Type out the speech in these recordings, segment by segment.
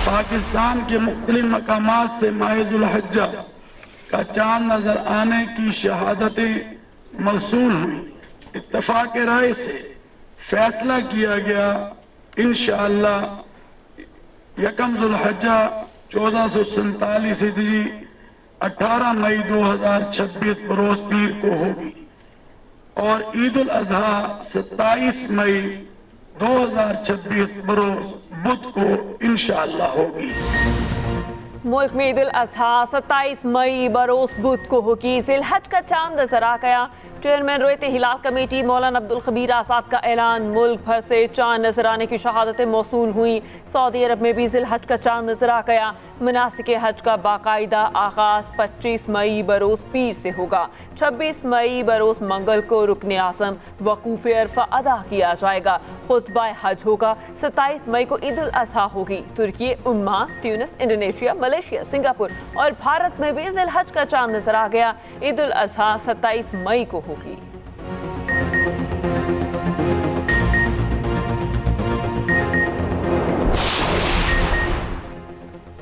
पाकिस्तान के मुख्तलिफ मकामात से माह ज़ुल्हिज्जा का चांद नजर आने की शहादतें मौसूल हुई। इत्तफाक राय से फैसला किया गया इंशाअल्लाह यकम ज़ुल्हिज्जा 1447 हिजरी 18 मई 2026 बरोज पीर को होगी और ईद उल अजहा 27 मई 2026 बरोज बुध को इंशाअल्लाह होगी। मुल्क में ईद उल अजहा 27 मई बरोज बुध को होगी। ज़िलहज का चांद नजर आ गया। चेयरमैन रोयत हिलाल कमेटी मौलाना अब्दुल खबीर आज़ाद का ऐलान। मुल्क भर से चांद नजर आने की शहादतें मौसूल हुई। सऊदी अरब में भी ज़िलहज का चांद नजर आ गया। मनासिक हज का बाकायदा आगाज 25 मई बरोज पीर से होगा। 26 मई बरोज मंगल को रुकन आज़म वकूफ़ अरफा अदा किया जाएगा। खुतबा हज होगा। 27 मई को ईद उल अजहा होगी। तुर्की, उम्मान, ट्यूनिस, इंडोनेशिया, मलेशिया, सिंगापुर और भारत में भी ज़िलहज का चांद नजर आ गया। ईद उल अजहा 27 मई को होगी।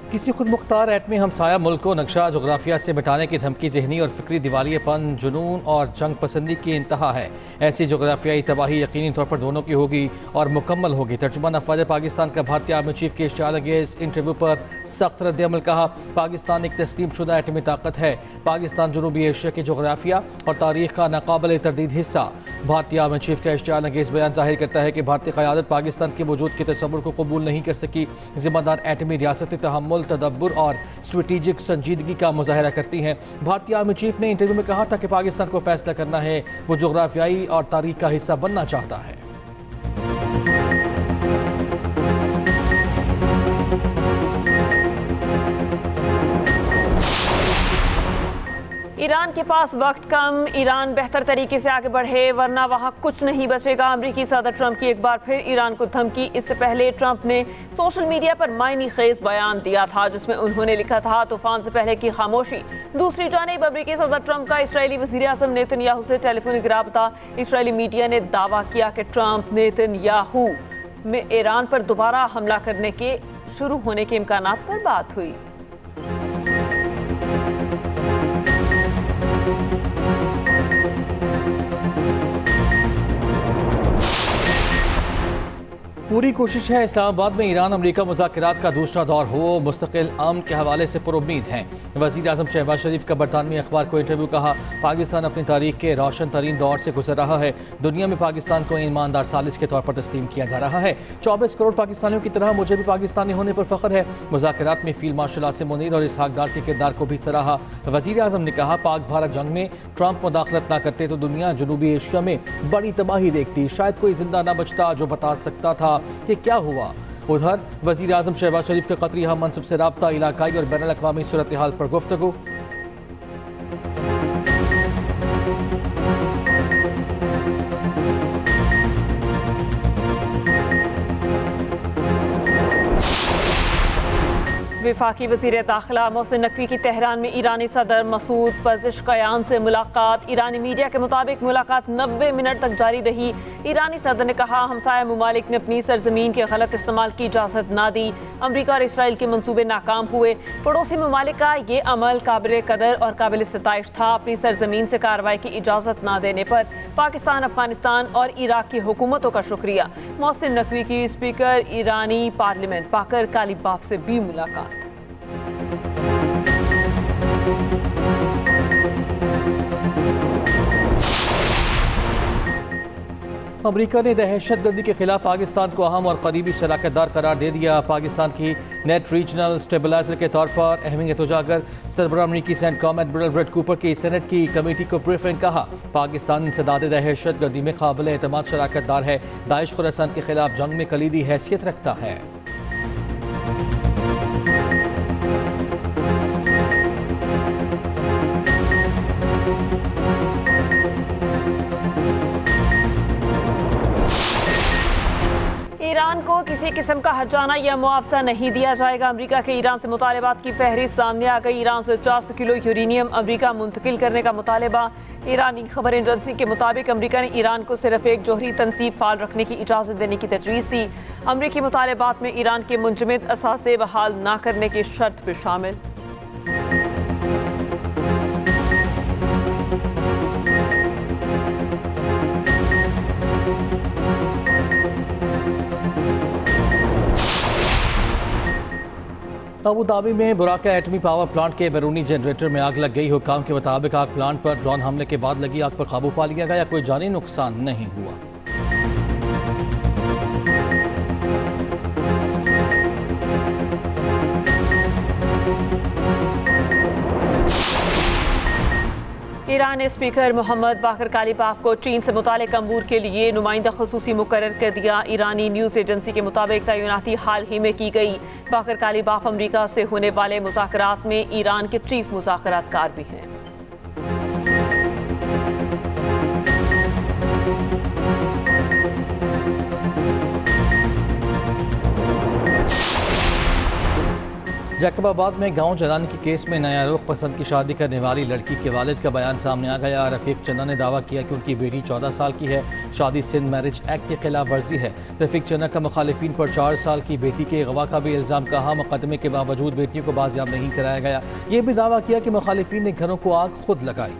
किसी खुद मुख्तार एटमी हमसाया मुल्क को नक्शा जोग्राफिया से मिटाने की धमकी जहनी और फिक्री दिवालियेपन, जुनून और जंग पसंदी की इंतहा है। ऐसी जोग्राफियाई तबाही यकीनी तौर पर दोनों की होगी और मुकम्मल होगी। तर्जुमान अफवाज पाकिस्तान का भारतीय आर्मी चीफ के इश्तियाल इंटरव्यू पर सख्त रद्द-ए-अमल। कहा, पाकिस्तान एक तस्लीम शुदा एटमी ताकत है। पाकिस्तान जनूबी एशिया के जोग्राफिया और तारीख का नाकाबिल तरदीद हिस्सा। भारतीय आर्मी चीफ का इश्तियाल बयान जाहिर करता है कि भारतीय क़यादत पाकिस्तान के वजूद के तसव्वुर को कबूल नहीं कर सकी। जिम्मेदार एटमी रियासती तहम्मुल, तदब्बुर और स्ट्रेटेजिक संजीदगी का मुजाहरा करती हैं। भारतीय आर्मी चीफ ने इंटरव्यू में कहा था कि पाकिस्तान को फैसला करना है वो जोग्राफियाई और तारीख का हिस्सा बनना चाहता है। ईरान के पास वक्त कम। ईरान बेहतर तरीके से आगे बढ़े वरना वहाँ कुछ नहीं बचेगा। अमेरिकी सदर ट्रंप की एक बार फिर ईरान को धमकी। इससे पहले ट्रंप ने सोशल मीडिया पर मायनी खेज बयान दिया था जिसमें उन्होंने लिखा था, तूफान से पहले की खामोशी। दूसरी जानिब अमेरिकी सदर ट्रंप का इसराइली वज़ीर आज़म नेतन्याहू से टेलीफोनिक राबता। इसराइली मीडिया ने दावा किया कि ट्रंप नेतन्याहू में ईरान पर दोबारा हमला करने के शुरू होने के इम्कानात पर बात हुई। पूरी कोशिश है इस्लामाबाद में ईरान अमेरिका मुज़ाकरात का दूसरा दौर हो। मुस्तकिल अमन के हवाले से पुरुम्मीद हैं। वज़ीर आज़म शहबाज शरीफ का बरतानवी अखबार को इंटरव्यू। कहा, पाकिस्तान अपनी तारीख के रोशन तरीन दौर से गुजर रहा है। दुनिया में पाकिस्तान को ईमानदार सालिस के तौर पर तस्लीम किया जा रहा है। 24 करोड़ पाकिस्तानियों की तरह मुझे भी पाकिस्तानी होने पर फ़ख्र है। मुज़ाकरात में फील्ड मार्शल आसिम मुनीर और इसहाक डार के किरदार को भी सराहा। वज़ीर आज़म ने कहा, पाक भारत जंग में ट्रंप मुदाखलत ना करते तो दुनिया जनूबी एशिया में बड़ी तबाही देखती। शायद कोई जिंदा ना बचता जो बता सकता था कि क्या हुआ। उधर वज़ीर आज़म शहबाज शरीफ के कतरी हम मनसब से राब्ता, इलाकाई और बैनुल अक़वामी सूरत हाल पर गुफ्तगू। वफाकी वज़ीर दाखिला मोहसिन नकवी की तेहरान में ईरानी सदर मसूद पज़ेश्कियान से मुलाकात। ईरानी मीडिया के मुताबिक मुलाकात 90 मिनट तक जारी रही। ईरानी सदर ने कहा, हमसाया ममालिक ने अपनी सरजमीन के गलत इस्तेमाल की इजाज़त ना दी। अमरीका और इसराइल के मंसूबे नाकाम हुए। पड़ोसी ममालिक का ये अमल काबिल कदर और काबिल सिताइश था। अपनी सरजमीन से कार्रवाई की इजाज़त ना देने पर पाकिस्तान, अफगानिस्तान और इराक की हुकूमतों का शुक्रिया। मोहसिन नकवी की स्पीकर ईरानी पार्लियामेंट बाकर कालिबाफ से भी मुलाकात। अमरीका ने दहशतगर्दी के खिलाफ पाकिस्तान को अहम और करीबी शराकतदार करार दे दिया। पाकिस्तान की नेट रीजनल स्टेबलाइजर के तौर पर अहमियत उजागर। सरबराह अमरीकी सेंटकॉम एडमिरल ब्रेट कूपर की सेनेट की कमेटी को ब्रीफिंग। कहा, पाकिस्तान इंसदाद दहशतगर्दी में काबिल एतमाद शराकतदार है। दाइश खुरासान के खिलाफ जंग में कलीदी हैसियत रखता है। ईरान को किसी किस्म का हर्जाना या मुआवजा नहीं दिया जाएगा। अमेरिका के ईरान से मुतालबात की फहरिस्त सामने आ गई। ईरान से 400 किलो यूरेनियम अमेरिका मुंतकिल करने का मुतालबा। ईरानी खबर एजेंसी के मुताबिक अमेरिका ने ईरान को सिर्फ एक जोहरी तनसीब फाल रखने की इजाज़त देने की तजवीज़ दी। अमेरिकी मुतालबात में ईरान के मुंजमद असासे बहाल न करने की शर्त भी शामिल। अबू धाबी में बुराका एटमी पावर प्लांट के बैरूनी जनरेटर में आग लग गई। हुक्काम के मुताबिक आग प्लांट पर ड्रोन हमले के बाद लगी आग पर काबू पा लिया गया। कोई जानी नुकसान नहीं हुआ। ईरान स्पीकर मोहम्मद बाकर कालीबाफ को चीन से मुतालिक अमूर के लिए नुमाइंदा खसूसी मुकर्रर कर दिया। ईरानी न्यूज़ एजेंसी के मुताबिक तैनाती हाल ही में की गई। बाकर कालीबाफ अमरीका से होने वाले मुज़ाकरात में ईरान के चीफ मुज़ाकरातकार भी हैं। जैकबाबाद में गांव जलाने के केस में नया रुख पसंद की शादी करने वाली लड़की के वालिद का बयान सामने आ गया। रफीक चन्ना ने दावा किया कि उनकी बेटी 14 साल की है। शादी सिंध मैरिज एक्ट के खिलाफ वर्जी है। रफीक चन्ना का मुखालिफिन पर 4 साल की बेटी के अगवा का भी इल्ज़ाम कहा। मुकदमे के बावजूद बेटियों को बाजियाब नहीं कराया गया। ये भी दावा किया कि मुखालिफिन ने घरों को आग खुद लगाई।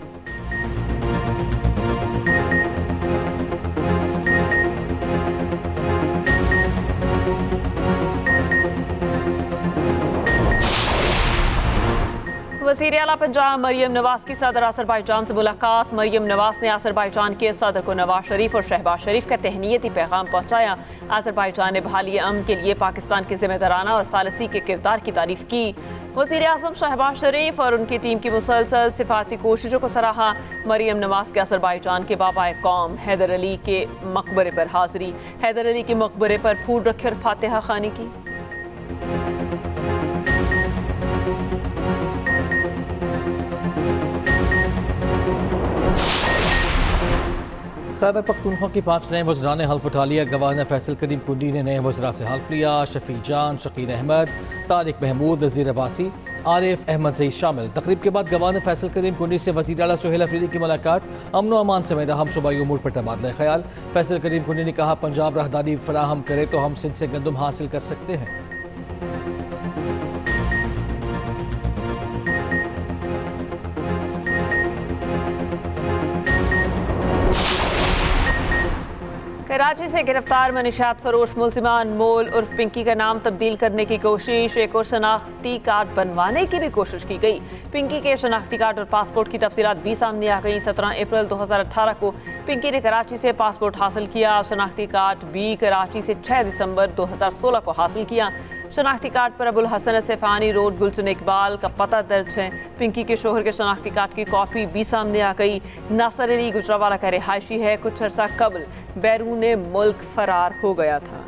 वज़ीर आला पंजाब मरियम नवाज की सदर अज़रबैजान से मुलाकात। मरियम नवाज ने अज़रबैजान के सदर को नवाज शरीफ और शहबाज शरीफ का तहनीती पैगाम पहुँचाया। अज़रबैजान ने बहाली अमन के लिए पाकिस्तान के ज़िम्मेदाराना और सालसी के किरदार की तारीफ की। वज़ीर आज़म शहबाज शरीफ और उनकी टीम की मुसलसल सिफारती कोशिशों को सराहा। मरियम नवाज के अज़रबैजान के बाबा कौम हैदर अली के मकबरे पर हाज़िरी। हैदर अली के मकबरे पर फूल रखे और फातिहा खानी की। खैबर पख्तूनख्वा की 5 नए वज़रा ने हल्फ उठा लिया। गवर्नर फैसल करीम कुंडी ने नए वज़रा से हल्फ लिया। शफी जान, शकील अहमद, तारिक महमूद, नज़ीर अब्बासी, आरिफ अहमद सईद शामिल। तकरीब के बाद गवर्नर फैसल करीम कुंडी से वज़ीर आला सुहेल अफरीदी की मुलाकात। अमन व अमान समेत हम सूबाई उमूर पर तबादला ख्याल। फैसल करीम कुंडी ने कहा, पंजाब राहदारी फराहम करे तो हम सिंध से गंदम हासिल कर सकते हैं। कराची से गिरफ्तार मनीशात फरोश मुलजिमा अनमोल उर्फ पिंकी का नाम तब्दील करने की कोशिश। एक और शनाख्ती कार्ड बनवाने की भी कोशिश की गई। पिंकी के शनाख्ती कार्ड और पासपोर्ट की तफसीलात भी सामने आ गई। 17 अप्रैल 2018 को पिंकी ने कराची से पासपोर्ट हासिल किया। शनाख्ती कार्ड भी कराची से 6 दिसंबर 2016 को हासिल किया। शनाख्ती कार्ड पर अबुल हसन सैफानी रोड गुलशन इकबाल का पता दर्ज है। पिंकी के शोहर के शनाख्ती कार्ड की कॉपी भी सामने आ गई। नासर अली गुजरावाला का रिहायशी है। कुछ अर्सा कबल बैरून मुल्क फरार हो गया था।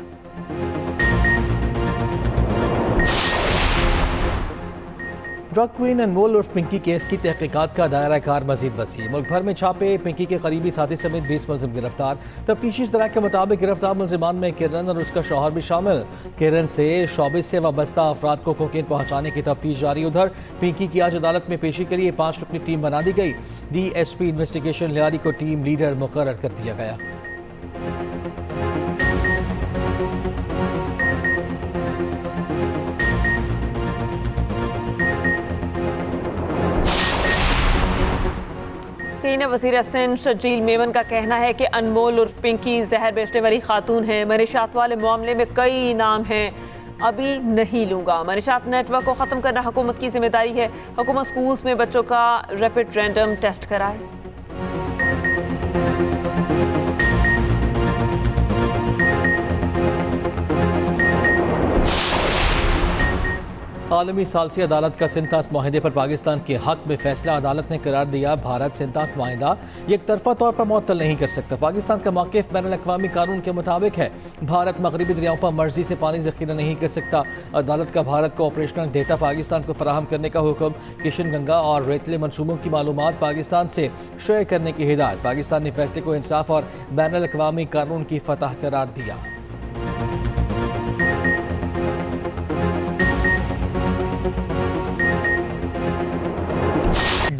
ड्रग क्वीन अनमोल उर्फ पिंकी केस की तहकीकात का दायरा कार मजीद वसी। मुल्क भर में छापे। पिंकी के करीबी साथी समेत 20 मुलजिम गिरफ्तार। तफ्तीशी इत्तला के मुताबिक गिरफ्तार मुलजिमान में किरण और उसका शौहर भी शामिल। किरण से शोबे से वाबस्ता अफराद को कोकेन पहुँचाने की तफ्तीश जारी। उधर पिंकी की आज अदालत में पेशी के लिए 5 रुकनी टीम बना दी गई। DSP इन्वेस्टिगेशन लियारी को टीम लीडर मुकर्रर कर दिया गया। सीनियर वज़ीर सिंध शजील मेमन का कहना है कि अनमोल उर्फ पिंकी जहर बेचने वाली खातून है। मनीशात वाले मामले में कई नाम हैं, अभी नहीं लूँगा। मनीशात नेटवर्क को ख़त्म करना हुकूमत की जिम्मेदारी है। हुकूमत स्कूल्स में बच्चों का रैपिड रैंडम टेस्ट कराए। आलमी सालसी अदालत का सिंतास माहिदे पर पाकिस्तान के हक में फैसला। अदालत ने करार दिया, भारत सिंतास माहिदा एक तरफा तौर पर मुअत्तल नहीं कर सकता। पाकिस्तान का मौक़िफ़ बैनुल अक़वामी कानून के मुताबिक है। भारत मगरबी दरियाओं पर मर्जी से पानी ज़ख़ीरा नहीं कर सकता। अदालत का भारत को ऑपरेशनल डेटा पाकिस्तान को फराहम करने का हुक्म। किशन गंगा और रेतले मनसूबों की मालूमात पाकिस्तान से शेयर करने की हिदायत। पाकिस्तान ने फैसले को इंसाफ और बैनुल अक़वामी कानून की फतह करार दिया।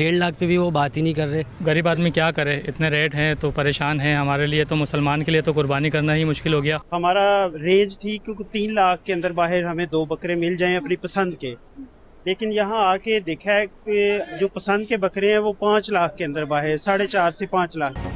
1.5 लाख पे भी वो बात ही नहीं कर रहे। गरीब आदमी क्या करे, इतने रेट हैं तो परेशान हैं। हमारे लिए तो मुसलमान के लिए तो कुर्बानी करना ही मुश्किल हो गया। हमारा रेंज थी क्योंकि 3 लाख के अंदर बाहर हमें 2 बकरे मिल जाएं अपनी पसंद के, लेकिन यहाँ आके देखा है कि जो पसंद के बकरे हैं वो 5 लाख के अंदर बाहर 4.5 से 5 लाख।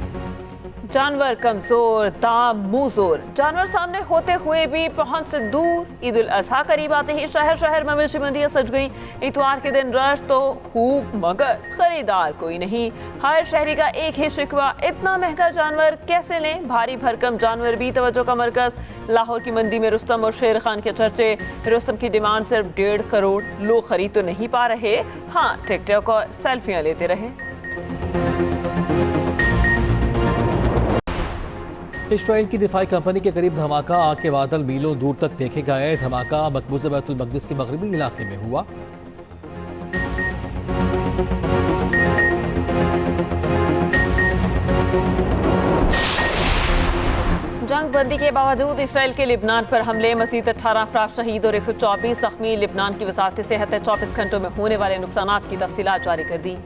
जानवर कमजोर, दाम मुंहजोर, जानवर सामने होते हुए भी पहुंच से दूर। ईद उल अजहा करीब आते ही शहर शहर मवेशी मंडियां सज गईं। इतवार के दिन रश तो खूब मगर खरीदार कोई नहीं। हर शहरी का एक ही शिकवा, इतना महंगा जानवर कैसे लें। भारी भरकम जानवर भी तवज्जो का मरकज। लाहौर की मंडी में रुस्तम और शेर खान के चर्चे। रुस्तम की डिमांड सिर्फ 1.5 करोड़। लोग खरीद तो नहीं पा रहे, हाँ टिकटॉक और सेल्फियां लेते रहे। इस्राइल की दिफाई कंपनी के करीब धमाका, आग के बादल मीलों दूर तक देखे गए। धमाका मकबूजा बैतुल मक़दिस के मगरबी इलाके में हुआ। जंग बंदी के बावजूद इसराइल के लिबनान पर हमले, मज़ीद 18 अफराद शहीद और 124 ज़ख्मी। लिबनान की वज़ारत सेहत ने 24 घंटों में होने वाले नुकसानात की तफसीलात जारी कर दी।